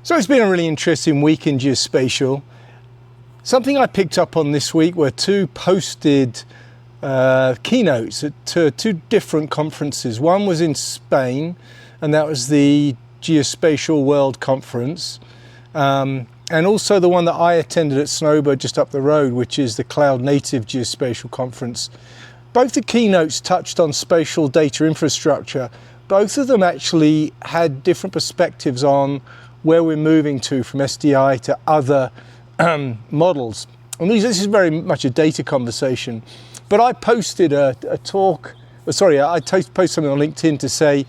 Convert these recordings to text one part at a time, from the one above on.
So it's been a really interesting week in geospatial. Something I picked up on this week were two posted keynotes at two different conferences. One was in Spain, and that was the Geospatial World conference, and also the one that I attended at Snowbird just up the road, which is the Cloud-Native Geospatial Conference. Both the keynotes touched on spatial data infrastructure. Both of them actually had different perspectives on where we're moving to from SDI to other models. And this is very much a data conversation. But I posted I posted something on LinkedIn to say,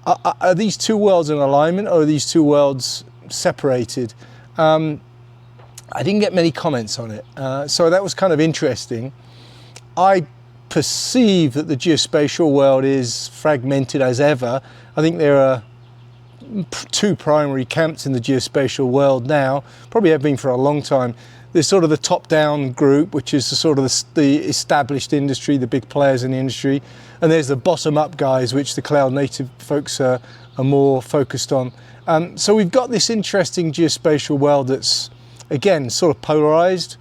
are these two worlds in alignment, or are these two worlds separated? I didn't get many comments on it, so that was kind of interesting. I perceive that the geospatial world is fragmented as ever. I think there are two primary camps in the geospatial world now, probably have been for a long time. There's sort of the top-down group, which is the established industry, the big players in the industry, and there's the bottom-up guys, which the cloud-native folks are more focused on. So we've got this interesting geospatial world that's, again, sort of polarized.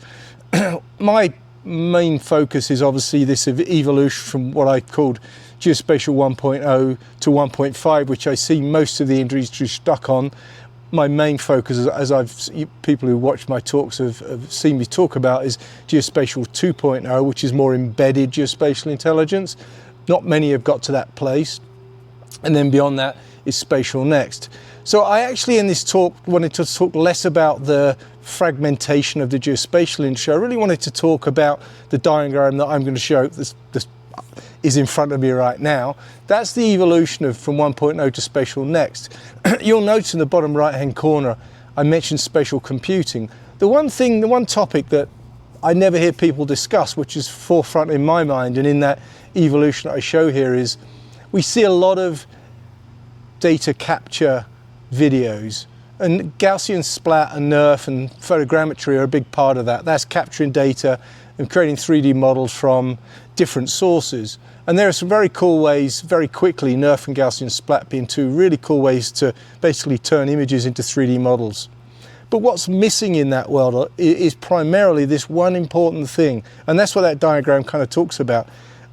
My main focus is obviously this evolution from what I called Geospatial 1.0 to 1.5, which I see most of the industry stuck on. My main focus, as people who watch my talks have seen me talk about, is Geospatial 2.0, which is more embedded geospatial intelligence. Not many have got to that place. And then beyond that is Spatial Next. So I actually in this talk wanted to talk less about the fragmentation of the geospatial industry. I really wanted to talk about the diagram that I'm going to show. This is in front of me right now. That's the evolution from 1.0 to Spatial Next. You'll notice in the bottom right hand corner I mentioned spatial computing. The one topic that I never hear people discuss, which is forefront in my mind and in that evolution that I show here, is we see a lot of data capture videos, and Gaussian splat and NERF and photogrammetry are a big part of that. That's capturing data and creating 3D models from different sources. And there are some very cool ways, very quickly, NERF and Gaussian splat being two really cool ways to basically turn images into 3D models. But what's missing in that world is primarily this one important thing, and that's what that diagram kind of talks about.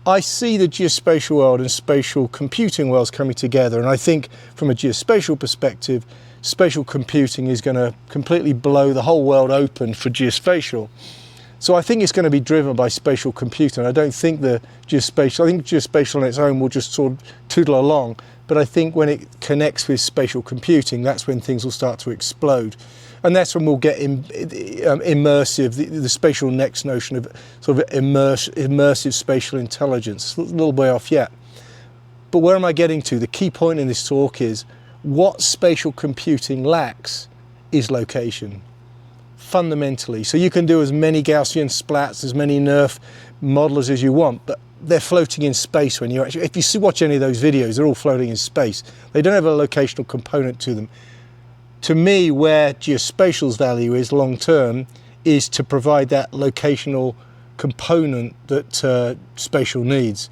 I see the geospatial world and spatial computing worlds coming together, and I think from a geospatial perspective, spatial computing is going to completely blow the whole world open for geospatial. So I think it's going to be driven by spatial computing. I don't think I think geospatial on its own will just sort of tootle along, but I think when it connects with spatial computing, that's when things will start to explode. And that's when we'll get immersive, the Spatial Next notion of sort of immersive spatial intelligence. A little way off yet. But where am I getting to? The key point in this talk is what spatial computing lacks is location, fundamentally. So you can do as many Gaussian splats, as many NERF modelers as you want, but they're floating in space when you actually, if you watch any of those videos, they're all floating in space. They don't have a locational component to them. To me, where geospatial's value is long term is to provide that locational component that spatial needs.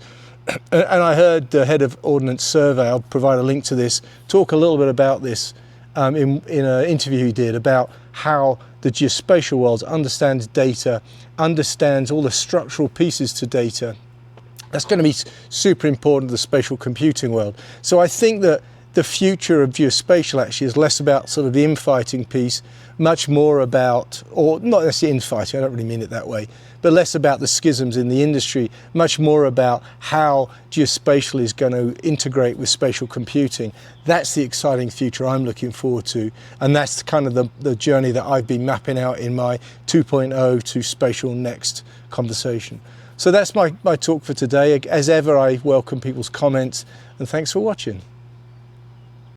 And I heard the head of Ordnance Survey, I'll provide a link to this, talk a little bit about this in an interview he did about how the geospatial world understands data, understands all the structural pieces to data. That's going to be super important to the spatial computing world. So I think that the future of geospatial actually is less about sort of the infighting piece, much more about, or not necessarily infighting, I don't really mean it that way, but less about the schisms in the industry, much more about how geospatial is going to integrate with spatial computing. That's the exciting future I'm looking forward to, and that's kind of the journey that I've been mapping out in my 2.0 to Spatial Next conversation. So that's my talk for today. As ever, I welcome people's comments, and thanks for watching.